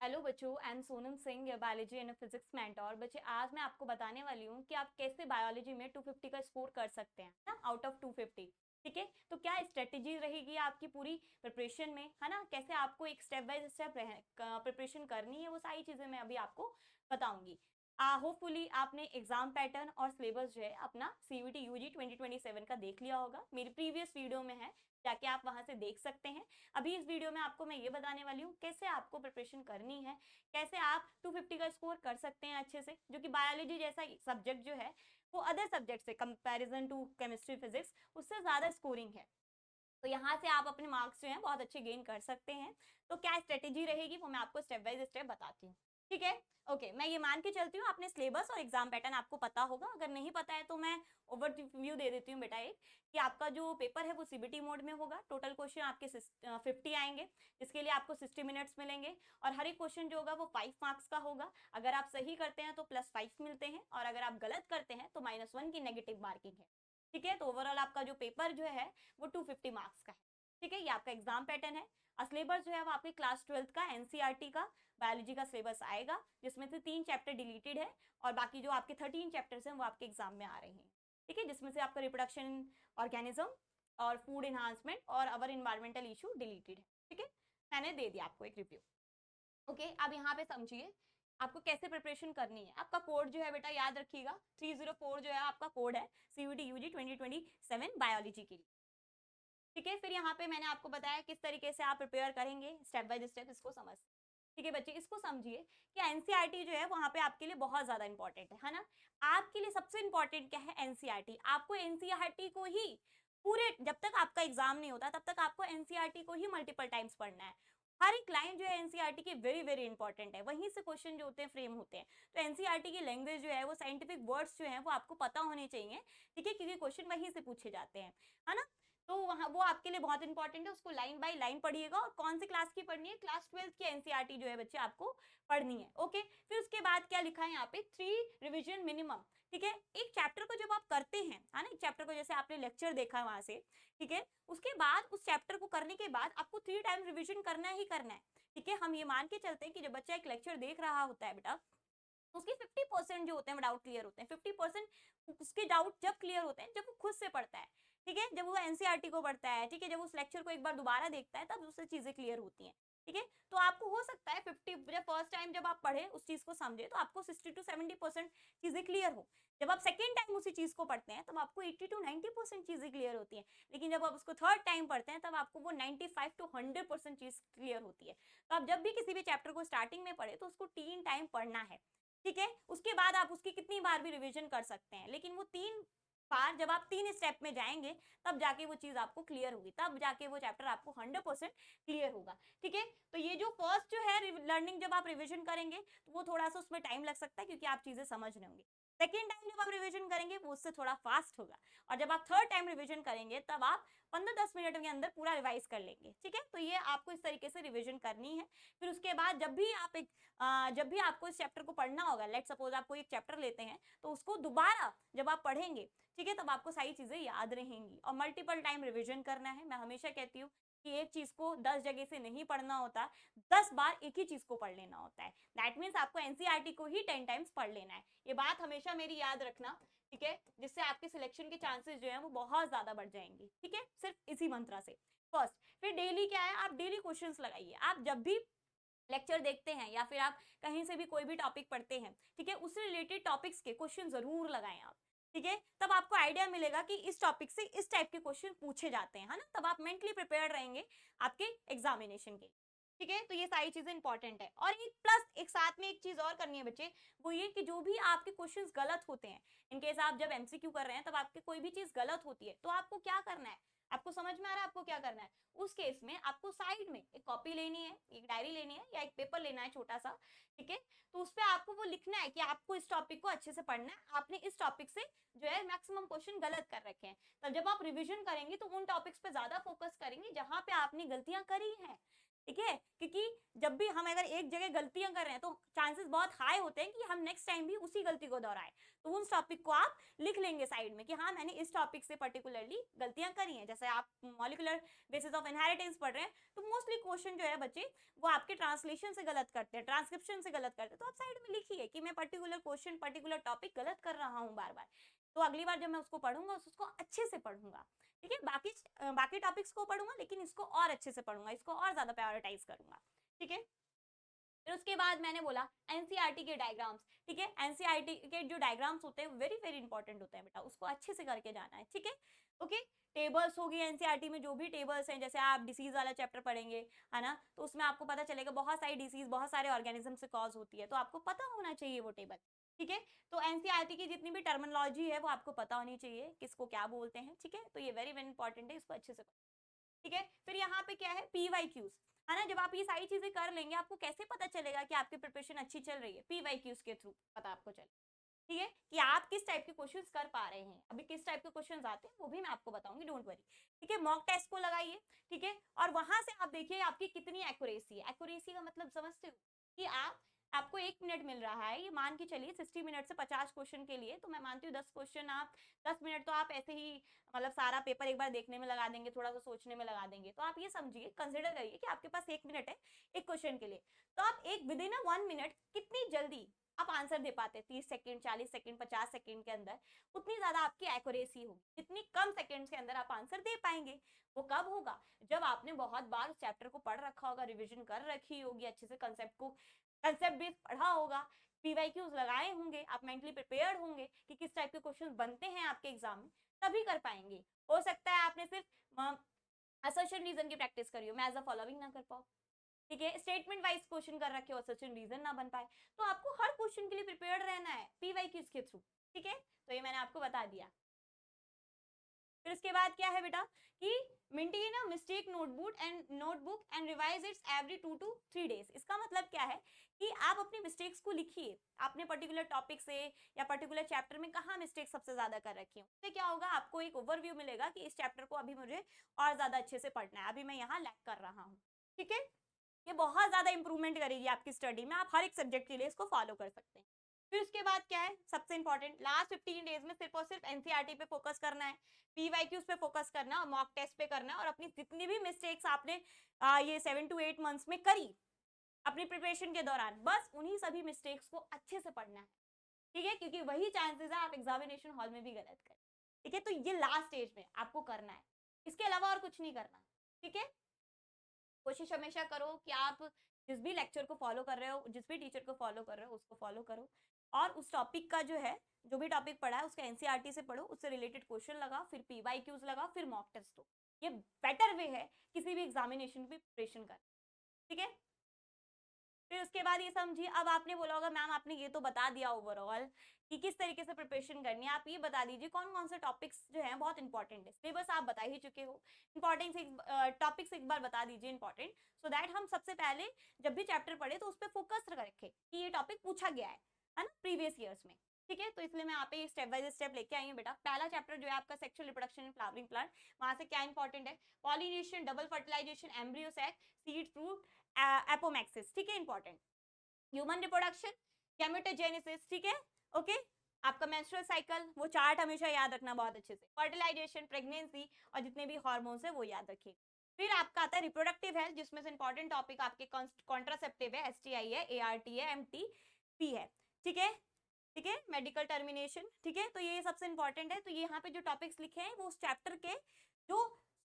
Hello बच्चों, I am Sonam Singh, your biology and physics mentor. बच्चे, आज मैं आपको बताने वाली हूँ कि आप कैसे बायोलॉजी में 250 का स्कोर कर सकते हैं ना, आउट ऑफ 250। ठीक है, तो क्या स्ट्रेटेजी रहेगी आपकी पूरी प्रिपरेशन में, है ना, कैसे आपको एक स्टेप बाय स्टेप प्रिपरेशन करनी है, वो सारी चीजें मैं अभी आपको बताऊंगी। होपफुली आपने एग्जाम पैटर्न और सिलेबस जो है अपना सीयूटी यूजी 2027 का देख लिया होगा, मेरी प्रीवियस वीडियो में है, जाके आप वहां से देख सकते हैं। अभी इस वीडियो में आपको मैं ये बताने वाली हूँ कैसे आपको प्रिपरेशन करनी है, कैसे आप 250 का स्कोर कर सकते हैं अच्छे से, जो कि बायोलॉजी जैसा सब्जेक्ट जो है वो अदर सब्जेक्ट से कंपैरिजन टू केमिस्ट्री फिजिक्स उससे ज्यादा स्कोरिंग है। तो यहाँ से आप अपने मार्क्स जो हैं बहुत अच्छे गेन कर सकते हैं। तो क्या स्ट्रेटेजी रहेगी वो मैं आपको स्टेप बाय स्टेप बताती हूँ। ठीक है, ओके, मैं ये मान के चलती हूँ आपने सिलेबस और एग्जाम पैटर्न आपको पता होगा। अगर नहीं पता है तो मैं ओवरव्यू दे देती हूँ बेटा, एक कि आपका जो पेपर है वो सीबीटी मोड में होगा। टोटल क्वेश्चन आपके 50 आएंगे, जिसके लिए आपको 60 मिनट्स मिलेंगे, और हर एक क्वेश्चन जो होगा वो 5 मार्क्स का होगा। अगर आप सही करते हैं तो +5 मिलते हैं, और अगर आप गलत करते हैं तो -1 की नेगेटिव मार्किंग है। ठीक है, तो ओवरऑल आपका जो पेपर जो है वो 250 मार्क्स का है। ठीक है, ये आपका एग्जाम पैटर्न है। सिलेबस जो है वो आपके क्लास 12th का एनसीईआरटी का बायोलॉजी का सिलेबस आएगा, जिसमें से 3 चैप्टर डिलीटेड है, और बाकी जो आपके 13 चैप्टर्स हैं वो आपके एग्जाम में आ रहे हैं। ठीक है, जिसमें से आपका रिप्रोडक्शन ऑर्गेनिज्म और फूड एनहांसमेंट और अवर इन्वायरमेंटल इशू डिलीटेड है। ठीक है, मैंने दे दिया आपको एक रिव्यू। ओके, अब यहाँ पे समझिए आपको कैसे प्रिपरेशन करनी है। आपका कोड जो है बेटा याद रखिएगा, 304 जो है आपका कोड है सीयूटी यूजी 2027 बायोलॉजी के लिए। ठीक है, फिर यहाँ पे मैंने आपको बताया किस तरीके से आप प्रिपेयर करेंगे स्टेप बाय स्टेप, इसको समझ। ठीक है बच्चे, इसको समझिए कि एनसीईआरटी जो है वहां पे आपके लिए बहुत ज्यादा इंपॉर्टेंट है ना। आपके लिए सबसे इंपॉर्टेंट क्या है? एनसीईआरटी। आपको एनसीईआरटी को ही पूरे, जब तक आपका एग्जाम नहीं होता तब तक आपको एनसीईआरटी को ही मल्टीपल टाइम्स पढ़ना है। हर एक लाइन जो है एनसीईआरटी की वेरी वेरी इंपॉर्टेंट है, वहीं से क्वेश्चन जो होते हैं फ्रेम होते हैं। तो एनसीईआरटी की लैंग्वेज जो है वो साइंटिफिक वर्ड्स जो है वो आपको पता होने चाहिए। ठीक है, क्योंकि क्वेश्चन वहीं से पूछे जाते हैं, है ना। तो वहां वो आपके लिए बहुत इंपॉर्टेंट है, उसको लाइन बाय लाइन पढ़िएगा। और कौन सी क्लास की पढ़नी है? क्लास 12th की एनसीईआरटी जो है बच्चे आपको पढ़नी है। ओके, फिर उसके बाद क्या लिखा है यहाँ पे? 3 रिविजन मिनिमम। ठीक है, एक चैप्टर को जब आप करते हैं, है ना, एक चैप्टर को जैसे आपने लेक्चर देखा वहां से, ठीक है, उसके बाद उस चैप्टर को करने के बाद आपको 3 टाइम रिविजन करना ही करना है। ठीक है, हम ये मान के चलते हैं कि जब बच्चा एक लेक्चर देख रहा होता है बेटा, उसके 50% जो होते हैं वो डाउट क्लियर होते हैं। 50% उसके डाउट जब क्लियर होते हैं जब वो खुद से पढ़ता है। ठीक है, जब वो एनसीईआरटी को पढ़ता है, ठीक है, जब उस लेक्चर को एक बार दोबारा देखता है तब उससे चीजें क्लियर होती हैं। ठीक है, तो आपको हो सकता है 50, जब फर्स्ट टाइम जब आप पढ़े उस चीज को समझे तो आपको 60 to 70% चीजें क्लियर हो। जब आप सेकेंड टाइम उसी चीज को पढ़ते हैं तब आपको 80 to 90% चीजें क्लियर होती हैं। लेकिन जब आप उसको थर्ड टाइम पढ़ते हैं तब आपको वो 95 to 100% चीज क्लियर होती है। तो आप जब भी किसी भी चैप्टर को स्टार्टिंग में पढ़े तो उसको 3 टाइम पढ़ना है। ठीक है, उसके बाद आप उसकी कितनी बार भी रिवीजन कर सकते हैं, लेकिन वो 3 बार जब आप 3 स्टेप में जाएंगे तब जाके वो चीज आपको क्लियर होगी, तब जाके वो चैप्टर आपको 100% क्लियर होगा। ठीक है, तो ये जो फर्स्ट जो है लर्निंग, जब आप रिवीजन करेंगे तो वो थोड़ा सा उसमें टाइम लग सकता है, क्योंकि आप चीजें समझ रहे होंगे। सेकेंड टाइम जब आप रिवीजन करेंगे वो उससे थोड़ा फास्ट होगा, और जब आप थर्ड टाइम रिवीजन करेंगे तब आप 15-10 मिनट के अंदर पूरा रिवाइज कर लेंगे। ठीक है, तो ये आपको इस तरीके से रिवीजन करनी है। फिर उसके बाद जब भी आपको इस चैप्टर को पढ़ना होगा, लेट सपोज आप कोई एक चैप्टर लेते हैं तो उसको दोबारा जब आप पढ़ेंगे, ठीक है, तब आपको सारी चीजें याद रहेंगी। और मल्टीपल टाइम रिवीजन करना है। मैं हमेशा कहती हूँ कि एक चीज को 10 जगह से नहीं पढ़ना होता, 10 बार एक ही चीज को पढ़ लेना होता है। दैट मीन्स आपको एनसीईआरटी को ही 10 टाइम्स पढ़ लेना है। ये बात हमेशा मेरी याद रखना, ठीक है, जिससे आपके सिलेक्शन के चांसेस जो है वो बहुत ज्यादा बढ़ जाएंगे। ठीक है, सिर्फ इसी मंत्रा से। फर्स्ट, फिर डेली क्या है, आप डेली क्वेश्चंस लगाइए। आप जब भी लेक्चर देखते हैं या फिर आप कहीं से भी कोई भी टॉपिक पढ़ते हैं, ठीक है, उससे रिलेटेड टॉपिक्स के क्वेश्चन जरूर लगाएं आप। ठीक है, तब आपको आइडिया मिलेगा कि इस टॉपिक से इस टाइप के क्वेश्चन पूछे जाते हैं, है ना, तब आप मेंटली प्रिपेयर रहेंगे आपके एग्जामिनेशन के। ठीक है, तो ये सारी चीजें इंपॉर्टेंट है। और एक प्लस एक साथ में एक चीज और करनी है बच्चे, वो ये कि जो भी आपके क्वेश्चंस गलत होते हैं, इनकेस आप जब एमसीक्यू कर रहे हैं तब आपके कोई भी चीज गलत होती है, तो आपको क्या करना है? आपको समझ में आ रहा है आपको क्या करना है? उस केस में आपको साइड में एक कॉपी लेनी है, एक डायरी लेनी है, या एक पेपर लेना है छोटा सा। ठीक है, तो उस पर आपको वो लिखना है कि आपको इस टॉपिक को अच्छे से पढ़ना है, आपने इस टॉपिक से जो है मैक्सिमम क्वेश्चन गलत कर रखे हैं। तब जब आप रिवीजन करेंगे तो उन टॉपिक्स पे ज्यादा फोकस करेंगे जहां पे आपने गलतियां करी हैं। ठीक है, क्योंकि जब भी हम अगर एक जगह गलतियां कर रहे हैं तो चांसेस बहुत हाई होते हैं कि हम नेक्स्ट टाइम भी उसी गलती को दोहराएं। तो उस टॉपिक को आप लिख लेंगे साइड में कि हाँ मैंने इस टॉपिक से पर्टिकुलरली गलतियां करी हैं। जैसे आप मॉलिकुलर बेसिस ऑफ इनहेरिटेंस पढ़ रहे हैं तो मोस्टली क्वेश्चन जो है बच्चे वो आपके ट्रांसलेशन से गलत करते हैं, ट्रांसक्रिप्शन से गलत करते हैं, तो आप साइड में लिखिए कि मैं पर्टिकुलर क्वेश्चन पर्टिकुलर टॉपिक गलत कर रहा हूँ बार बार, तो अगली बार जब मैं उसको पढ़ूंगा उसको अच्छे से पढ़ूंगा। ठीक है, बाकी टॉपिक्स को पढ़ूंगा लेकिन इसको और अच्छे से पढ़ूंगा, इसको और ज्यादा प्रायोरिटाइज करूंगा। ठीक है, फिर उसके बाद मैंने बोला एनसीईआरटी के डायग्राम्स। ठीक है, एनसीईआरटी के जो डायग्राम्स होते हैं वेरी वेरी इंपॉर्टेंट होते हैं बेटा, उसको अच्छे से करके जाना है। ठीक है, ओके। टेबल्स होगी एनसीईआरटी में, जो भी टेबल्स हैं, जैसे आप डिसीज वाला चैप्टर पढ़ेंगे है ना, तो उसमें आपको पता चलेगा बहुत सारी डिसीज बहुत सारे ऑर्गेनिज्म से कॉज होती है, तो आपको पता होना चाहिए वो टेबल। ठीक है, तो एनसीईआरटी की जितनी भी टर्मिनोलॉजी है वो आपको पता होनी चाहिए, किसको क्या बोलते हैं। ठीक है, तो ये वेरी वेरी इंपॉर्टेंट है, इसको अच्छे से। ठीक है, फिर यहाँ पे क्या है, पीवाईक्यूज है ना। जब आप ये सारी चीजें कर लेंगे आपको कैसे पता चलेगा कि आपकी प्रिपरेशन अच्छी चल रही है, पीवाईक्यूज के थ्रू पता आपको चले। ठीक है, कि आप किस टाइप के क्वेश्चंस कर पा रहे हैं, अभी किस टाइप के क्वेश्चंस आते हैं वो भी मैं आपको बताऊंगी, डोंट वरी। ठीक है, मॉक टेस्ट को लगाइए। ठीक है, और वहां से आप देखिए आपकी कितनी एक्यूरेसी है। एक्यूरेसी का मतलब समझते हो कि आपको 1 मिनट मिल रहा है, ये मान के चलिए 60 मिनट से 50 क्वेश्चन के लिए, तो मैं मानती हूँ 10 क्वेश्चन आप 10 मिनट तो आप ऐसे ही मतलब सारा पेपर एक बार देखने में लगा देंगे, थोड़ा सा सोचने में लगा देंगे, तो आप ये समझिए, कंसिडर करिए कि आपके पास 1 मिनट है एक क्वेश्चन के लिए, तो आप एक विद इन 1 मिनट कितनी जल्दी आप आंसर दे पाते हैं, 30 सेकंड 40 सेकंड 50 सेकंड के अंदर, उतनी ज्यादा आपकी एक्यूरेसी होगी, जितनी कम सेकंड्स के अंदर आप आंसर दे पाएंगे। वो कब होगा, जब आपने बहुत बार उस चैप्टर को पढ़ रखा होगा, रिवीजन कर रखी होगी, अच्छे से कंसेप्ट बेस पढ़ा होगा, पीवाईक्यूज लगाए होंगे, आप मेंटली प्रिपेयर्ड होंगे कि किस टाइप के क्वेश्चन बनते हैं आपके एग्जाम में, तभी कर पाएंगे। हो सकता है आपने सिर्फ असर्शन रीजन की प्रैक्टिस करी हो, मैं एज अ फॉलोइंग ना कर पाऊँ। ठीक है, स्टेटमेंट वाइज क्वेश्चन कर रखे हो, असर्शन रीजन ना बन पाए, तो आपको हर क्वेश्चन के लिए प्रिपेयर्ड रहना है पीवाईक्यूज के थ्रू। ठीक है, तो ये मैंने आपको बता दिया। फिर उसके बाद क्या है बेटा कि maintain a mistake notebook and revise it's every 2 to 3 days। इसका मतलब क्या है कि आप अपनी मिस्टेक्स को लिखिए, आपने पर्टिकुलर टॉपिक से या पर्टिकुलर चैप्टर में कहाँ मिस्टेक सबसे ज्यादा कर रखी हूँ, उससे क्या होगा, आपको एक ओवरव्यू मिलेगा कि इस चैप्टर को अभी मुझे और ज्यादा अच्छे से पढ़ना है, अभी मैं यहाँ लैग कर रहा हूँ। ठीक है, ये बहुत ज्यादा इंप्रूवमेंट करेगी आपकी स्टडी में, आप हर एक सब्जेक्ट के लिए इसको फॉलो कर सकते हैं। फिर उसके बाद क्या है, सबसे इंपॉर्टेंट, लास्ट 15 डेज में सिर्फ और सिर्फ एनसीईआरटी पे फोकस करना है, पीवाईक्यूज पे फोकस करना है और मॉक टेस्ट पे करना है, और अपनी जितनी भी मिस्टेक्स आपने ये 7 to 8 मंथ्स में करी अपनी प्रिपरेशन के दौरान, बस उन्हीं सभी मिस्टेक्स को अच्छे से पढ़ना है। ठीक है, क्योंकि वही चांसेस है आप एग्जामिनेशन हॉल में भी गलत करें। ठीक है, तो ये लास्ट स्टेज में आपको करना है, इसके अलावा और कुछ नहीं करना। ठीक है, कोशिश हमेशा करो कि आप जिस भी लेक्चर को फॉलो कर रहे हो, जिस भी टीचर को फॉलो कर रहे हो उसको फॉलो करो, और उस टॉपिक का जो है, जो भी टॉपिक पढ़ा है उसका एनसीईआरटी से पढ़ो, उससे रिलेटेड क्वेश्चन लगाओ, फिर पीवाईक्यूज लगाओ, फिर मॉक टेस्ट दो। ये बेटर वे है किसी भी एग्जामिनेशन की प्रिपरेशन कर। ठीक है, फिर उसके बाद ये समझिए, अब आपने बोला होगा मैम आपने ये तो बता दिया ओवरऑल कि किस तरीके से प्रिपरेशन करनी है, आप ये बता दीजिए कौन कौन से टॉपिक्स जो हैं बहुत इंपॉर्टेंट है। सिलेबस आप बता ही चुके हो, इंपॉर्टेंट टॉपिक्स एक बार बता दीजिए इंपॉर्टेंट, सो दैट हम सबसे पहले जब भी चैप्टर पढ़े तो उस पर फोकस रखें कि ये टॉपिक पूछा गया है ना प्रीवियस ईयर्स में। ठीक है, तो इसलिए मैं यहाँ पे स्टेप बाय स्टेप लेके आई हूँ बेटा। पहला चैप्टर जो है आपका sexual reproduction in flowering plant, वहां से क्या इंपॉर्टेंट है, pollination, double fertilization, embryo sac, seed, fruit, apomixis. ठीक है, इंपॉर्टेंट, ह्यूमन रिप्रोडक्शन, गैमेटोजेनेसिस। ठीक है, ओके, आपका मेंस्ट्रुअल साइकिल, वो चार्ट हमेशा याद रखना बहुत अच्छे से, फर्टिलाइजेशन, प्रेगनेंसी और जितने भी हार्मोन्स है वो याद रखिए। फिर आपका आता है रिप्रोडक्टिव हेल्थ, जिसमें से इंपॉर्टेंट टॉपिक आपके कॉन्ट्रासेप्टिव है, एसटीआई है, एआरटी है, एमटीपी है। ठीक है, ठीक है, मेडिकल टर्मिनेशन। ठीक है, तो ये सबसे इंपॉर्टेंट है। तो ये यहाँ पे जो टॉपिक्स लिखे हैं वो उस चैप्टर के जो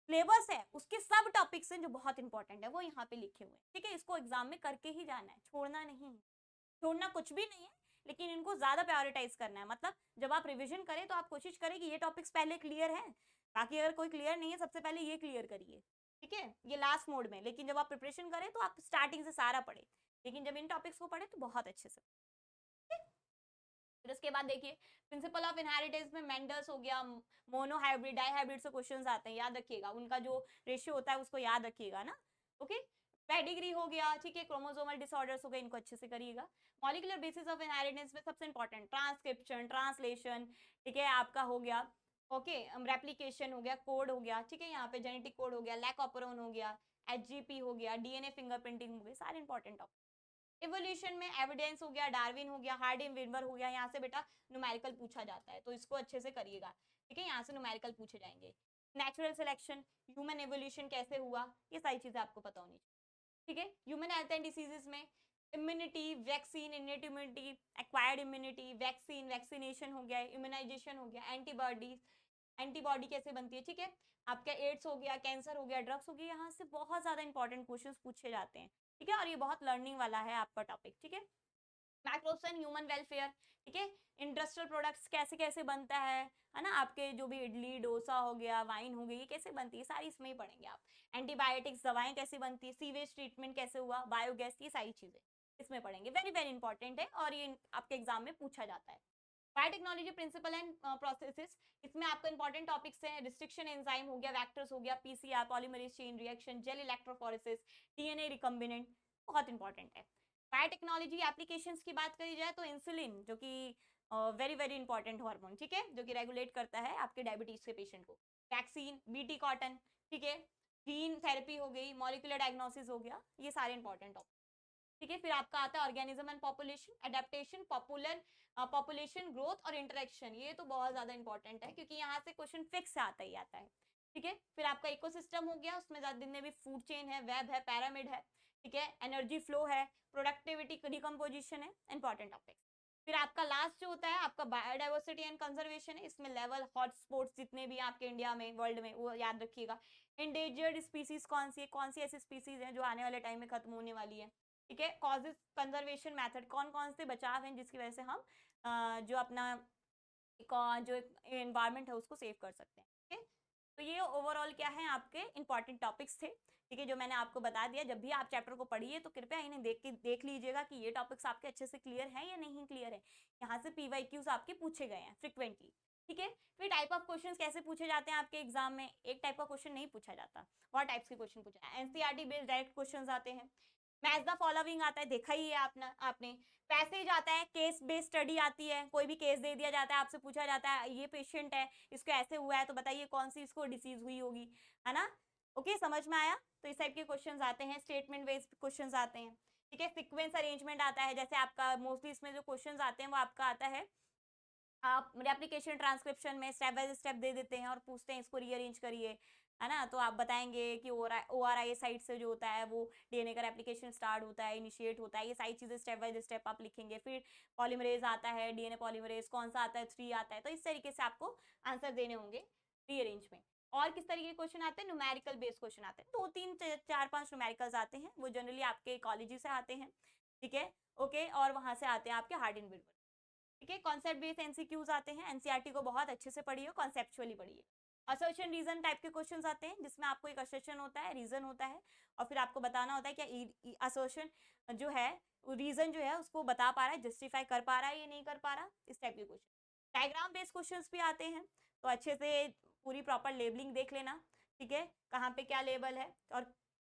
सिलेबस है उसके सब टॉपिक्स हैं जो बहुत इंपॉर्टेंट है वो यहाँ पे लिखे हुए हैं। ठीक है, इसको एग्जाम में करके ही जाना है, छोड़ना नहीं है, छोड़ना कुछ भी नहीं है, लेकिन इनको ज्यादा प्रायोरिटाइज करना है। मतलब जब आप रिवीजन करें तो आप कोशिश करें कि ये टॉपिक्स पहले क्लियर है, बाकी अगर कोई क्लियर नहीं है सबसे पहले ये क्लियर करिए। ठीक है, ये लास्ट मोड में, लेकिन जब आप प्रिपरेशन करें तो आप स्टार्टिंग से सारा पढ़े, लेकिन जब इन टॉपिक्स को पढ़े तो बहुत अच्छे से। फिर उसके बाद देखिए प्रिंसिपल ऑफ इनहेरिटेंस में मेंडल्स हो गया, मोनो हाइब्रिड, डाई हाइब्रिड से क्वेश्चंस आते हैं, याद रखिएगा उनका जो रेशियो होता है उसको याद रखिएगा ना। ओके, पेडिग्री हो गया, ठीक है, क्रोमोसोमल डिसऑर्डर्स हो गए, इनको अच्छे से करिएगा। मॉलिक्यूलर बेसिस ऑफ इनहेरिटेंस में सबसे इंपॉर्टेंट ट्रांसक्रिप्शन, ट्रांसलेशन, ठीक है, आपका हो गया ओके, रेप्लिकेशन हो गया, कोड हो गया, ठीक है, यहाँ पे जेनेटिक कोड हो गया, लैक ऑपरॉन हो गया, HGP हो गया, DNA फिंगरप्रिंटिंग हो गई, सारे इंपॉर्टेंट टॉपिक। इवोल्यूशन में एविडेंस हो गया, डार्विन हो गया, हार्डिन विनवर हो गया, यहाँ से बेटा न्यूमेरिकल पूछा जाता है, तो इसको अच्छे से करिएगा, ठीक है, यहाँ से न्यूमेरिकल पूछे जाएंगे। नेचुरल सिलेक्शन, ह्यूमन एवोल्यूशन कैसे हुआ, ये सारी चीजें आपको पता होनी चाहिए, ठीक है। ह्यूमन हेल्थ एंड डिसीजेस में immunity, vaccine, innate immunity, acquired immunity, vaccine, vaccination हो गया, इम्यूनाइजेशन हो गया, एंटीबॉडीज, एंटीबॉडी कैसे बनती है, ठीक है। आपका एड्स हो गया, कैंसर हो गया, ड्रग्स हो गया, यहाँ से बहुत ज्यादा इंपॉर्टेंट क्वेश्चंस पूछे जाते हैं, ठीक है, और ये बहुत लर्निंग वाला है आपका टॉपिक, ठीक है। मैक्रोसन ह्यूमन वेलफेयर, ठीक है। इंडस्ट्रियल प्रोडक्ट्स कैसे कैसे बनता है ना, आपके जो भी इडली डोसा हो गया, वाइन हो गई, ये कैसे बनती है, सारी इसमें ही पढ़ेंगे आप। एंटीबायोटिक्स, दवाएं कैसे बनती है, सीवेज ट्रीटमेंट कैसे हुआ, बायोगैस, ये सारी चीजें इसमें पढ़ेंगे, वेरी वेरी इंपॉर्टेंट है और ये आपके एग्जाम में पूछा जाता है। बायोटेक्नोलॉजी प्रिंसिपल एंड प्रोसेसेस, इसमें आपका इंपॉर्टेंट टॉपिक्स हैं, रिस्ट्रिक्शन एंजाइम हो गया, वेक्टर्स हो गया, PCR polymerase chain reaction, gel electrophoresis, DNA recombinant, बहुत इंपॉर्टेंट है। बायोटेक्नोलॉजी एप्लीकेशंस की बात करी जाए तो इंसुलिन, जो कि वेरी वेरी इंपॉर्टेंट हार्मोन, ठीक है, जो कि रेगुलेट करता है आपके डायबिटीज के पेशेंट को। वैक्सीन, बीटी कॉटन, ठीक है, जीन थेरेपी हो गई, मॉलिक्यूलर डायग्नोसिस हो गया, ये सारे इंपॉर्टेंट टॉपिक, ठीक है। फिर आपका आता है organism and population, adaptation, population growth और इंटरेक्शन, ये तो बहुत ज्यादा इंपॉर्टेंट है क्योंकि यहाँ से क्वेश्चन फिक्स आता ही आता है, ठीक है। फिर आपका इकोसिस्टम हो गया, उसमें जितने भी फूड चेन है, वेब है, पिरामिड है, ठीक है, एनर्जी फ्लो है, प्रोडक्टिविटी डिकम्पोजिशन है, इंपॉर्टेंट टॉपिक्स। फिर आपका लास्ट जो होता है आपका बायोडाइवर्सिटी एंड कंजर्वेशन है, इसमें लेवल हॉटस्पॉट्स जितने भी आपके इंडिया में वर्ल्ड में, वो याद रखिएगा। इंडेंजर्ड स्पीसीज कौन सी है, कौन सी ऐसी स्पीसीज है जो आने वाले टाइम में खत्म होने वाली है, ठीक है। कॉजेस, कंजर्वेशन मेथड, कौन कौन से बचाव हैं जिसकी वजह से हम जो अपना जो एनवायरनमेंट है उसको सेव कर सकते हैं, ठीक है। तो ये ओवरऑल क्या है आपके इंपॉर्टेंट टॉपिक्स थे, ठीक है, जो मैंने आपको बता दिया। जब भी आप चैप्टर को पढ़िए तो कृपया इन्हें देख लीजिएगा कि ये टॉपिक्स आपके अच्छे से क्लियर हैं या नहीं क्लियर है। यहाँ से PYQs आपके पूछे गए हैं फ्रिक्वेंटली, ठीक है। फिर टाइप ऑफ क्वेश्चंस कैसे पूछे जाते हैं आपके एग्जाम में, एक टाइप का क्वेश्चन नहीं पूछा जाता, बहुत टाइप्स के क्वेश्चन पूछे, एनसीईआरटी बेस्ड डायरेक्ट क्वेश्चंस आते हैं, मैच द फॉलोइंग आता है, देखा ही है आपने। पैसेज आता है, केस बेस्ड स्टडी आती है, कोई भी केस दे दिया जाता है, आपसे पूछा जाता है ये पेशेंट है, इसको ऐसे हुआ है, तो बताइए कौन सी इसको डिसीज हुई होगी, है ना। ओके, समझ में आया। तो इस टाइप के क्वेश्चंस आते हैं, स्टेटमेंट बेस्ड क्वेश्चंस आते हैं, ठीक है। सीक्वेंस अरेंजमेंट आता है, जैसे आपका मोस्टली इसमें जो क्वेश्चंस आते हैं वो आपका आता है, आप एप्लीकेशन ट्रांसक्रिप्शन में स्टेप बाय स्टेप दे देते हैं और पूछते हैं इसको रीअरेंज करिए, है ना। तो आप बताएंगे कि ORI साइट से जो होता है वो DNA का एप्लीकेशन स्टार्ट होता है, इनिशिएट होता है, ये सारी चीजें स्टेप बाय स्टेप आप लिखेंगे। फिर पॉलीमरेज आता है, DNA पॉलीमरेज कौन सा आता है, 3 आता है, तो इस तरीके से आपको आंसर देने होंगे रीअरेंज में। और किस तरीके के क्वेश्चन आते हैं, न्यूमेरिकल बेस्ड क्वेश्चन आते हैं, 2 3 4 5 न्यूमेरिकल्स आते हैं, वो जनरली आपके कॉलेज से आते हैं, ठीक है, ओके। और वहां से आते हैं आपके हार्ड एंड, ठीक है। कॉन्सेप्ट बेस्ड एमसीक्यूज आते हैं, एनसीईआरटी को बहुत अच्छे से पढ़िए, कॉन्सेप्चुअली पढ़िए। असर्शन रीजन टाइप के क्वेश्चंस आते हैं, जिसमें आपको एक असर्शन होता है, रीजन होता है, और फिर आपको बताना होता है क्या असर्शन जो है, रीजन जो है उसको बता पा रहा है, जस्टिफाई कर पा रहा है, ये नहीं कर पा रहा, इस टाइप के क्वेश्चन। डायग्राम बेस्ड क्वेश्चंस भी आते हैं, तो अच्छे से पूरी प्रॉपर लेबलिंग देख लेना, ठीक है, कहाँ पे क्या लेबल है और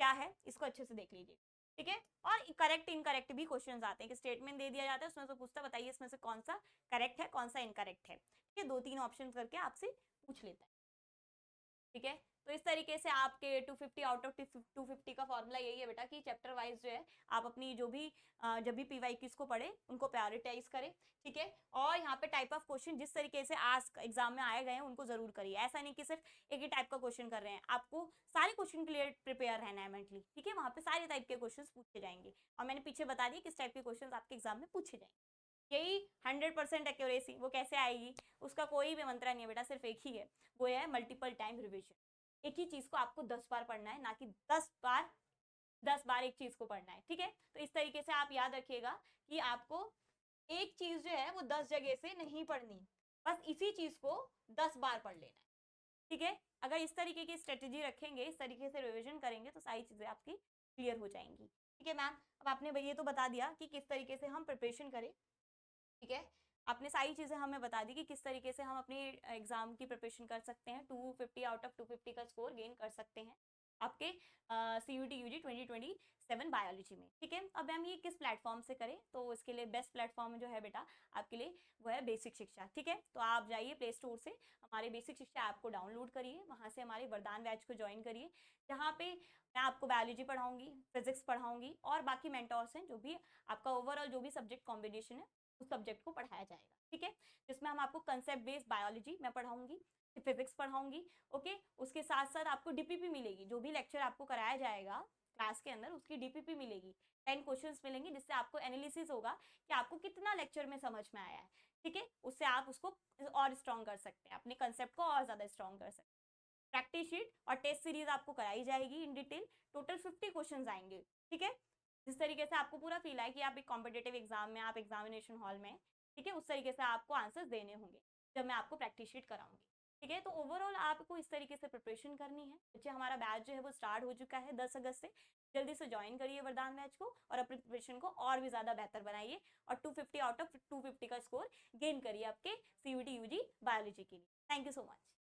क्या है, इसको अच्छे से देख लीजिए, ठीक है। और करेक्ट इनकरेक्ट भी क्वेश्चंस आते हैं कि स्टेटमेंट दे दिया जाता है, उसमें से पूछता है बताइए इसमें से कौन सा करेक्ट है, कौन सा इनकरेक्ट है, ठीक है, 2 3 ऑप्शन करके आपसे पूछ लेता है, ठीक है। तो इस तरीके से आपके 250 आउट ऑफ 250 का फॉर्मूला यही है बेटा कि चैप्टर वाइज जो है आप अपनी जो भी जब भी PYQs को पढ़े उनको प्रायोरिटाइज करें, ठीक है। और यहाँ पे टाइप ऑफ क्वेश्चन जिस तरीके से आज एग्जाम में आए गए हैं उनको जरूर करिए, ऐसा नहीं कि सिर्फ एक ही टाइप का क्वेश्चन कर रहे हैं, आपको सारे क्वेश्चन के लिए प्रिपेयर रहना है मेंटली, ठीक है। वहाँ पे सारे टाइप के क्वेश्चन पूछे जाएंगे और मैंने पीछे बता दिया किस टाइप के क्वेश्चन आपके एग्जाम में पूछे जाएंगे। यही 100% एक्यूरेसी वो कैसे आएगी, उसका कोई भी मंत्र नहीं है बेटा, सिर्फ एक ही है, वो है मल्टीपल टाइम रिविजन। एक ही चीज को आपको 10 बार पढ़ना है, ना कि 10 बार एक चीज को पढ़ना है, ठीक है। तो इस तरीके से आप याद रखिएगा कि आपको एक चीज जो है वो 10 जगह से नहीं पढ़नी, बस इसी चीज को 10 बार पढ़ लेना है, ठीक है। अगर इस तरीके की स्ट्रेटेजी रखेंगे, इस तरीके से रिविजन करेंगे तो सारी चीजें आपकी क्लियर हो जाएंगी, ठीक है मैम। अब आपने ये तो बता दिया कि किस तरीके से हम प्रिपरेशन करें, ठीक है। आपने सारी चीज़ें हमें बता दी कि किस तरीके से हम अपनी एग्जाम की प्रिपरेशन कर सकते हैं, 250 आउट ऑफ 250 का स्कोर गेन कर सकते हैं। आपके CUET UG 2027 बायोलॉजी में, ठीक है। अब हम ये किस प्लेटफॉर्म से करें, तो इसके लिए बेस्ट प्लेटफॉर्म जो है बेटा आपके लिए वो है बेसिक शिक्षा, ठीक है। तो आप जाइए प्ले स्टोर से हमारे बेसिक शिक्षा ऐप को डाउनलोड करिए, वहाँ से हमारे वरदान बैच को ज्वाइन करिए, जहाँ पे मैं आपको बायोलॉजी पढ़ाऊंगी, फिजिक्स पढ़ाऊंगी और बाकी मेंटर्स हैं जो भी आपका ओवरऑल जो भी सब्जेक्ट कॉम्बिनेशन है उस सब्जेक्ट को पढ़ाया जाएगा, ठीक है। जिसमें हम आपको कंसेप्ट बेस्ड बायोलॉजी मैं पढ़ाऊंगी, फिजिक्स पढ़ाऊंगी, ओके। उसके साथ साथ आपको DPP मिलेगी, जो भी लेक्चर आपको कराया जाएगा क्लास के अंदर उसकी DPP मिलेगी, 10 क्वेश्चंस मिलेंगे, जिससे आपको एनालिसिस होगा कि आपको कितना लेक्चर में समझ में आया है, ठीक है। उससे आप उसको और स्ट्रॉन्ग कर सकते हैं, अपने कंसेप्ट को और ज़्यादा स्ट्रॉन्ग कर सकते हैं। प्रैक्टिस शीट और टेस्ट सीरीज आपको कराई जाएगी इन डिटेल, टोटल 50 क्वेश्चन आएंगे, ठीक है। जिस तरीके से आपको पूरा फील है कि आप एक कॉम्पिटेटिव एग्जाम में, आप एग्जामिनेशन हॉल में, ठीक है, उस तरीके से आपको आंसर्स देने होंगे जब मैं आपको प्रैक्टिस शीट कराऊंगी, ठीक है। तो ओवरऑल आपको इस तरीके से प्रिपरेशन करनी है बच्चे। हमारा बैच जो है वो स्टार्ट हो चुका है 10 अगस्त से, जल्दी से ज्वाइन करिए वरदान बैच को और अपनी प्रिपरेशन को और भी ज़्यादा बेहतर बनाइए और 250 आउट ऑफ 250 का स्कोर गेन करिए आपके CUET UG बायोलॉजी के लिए। Thank you so much.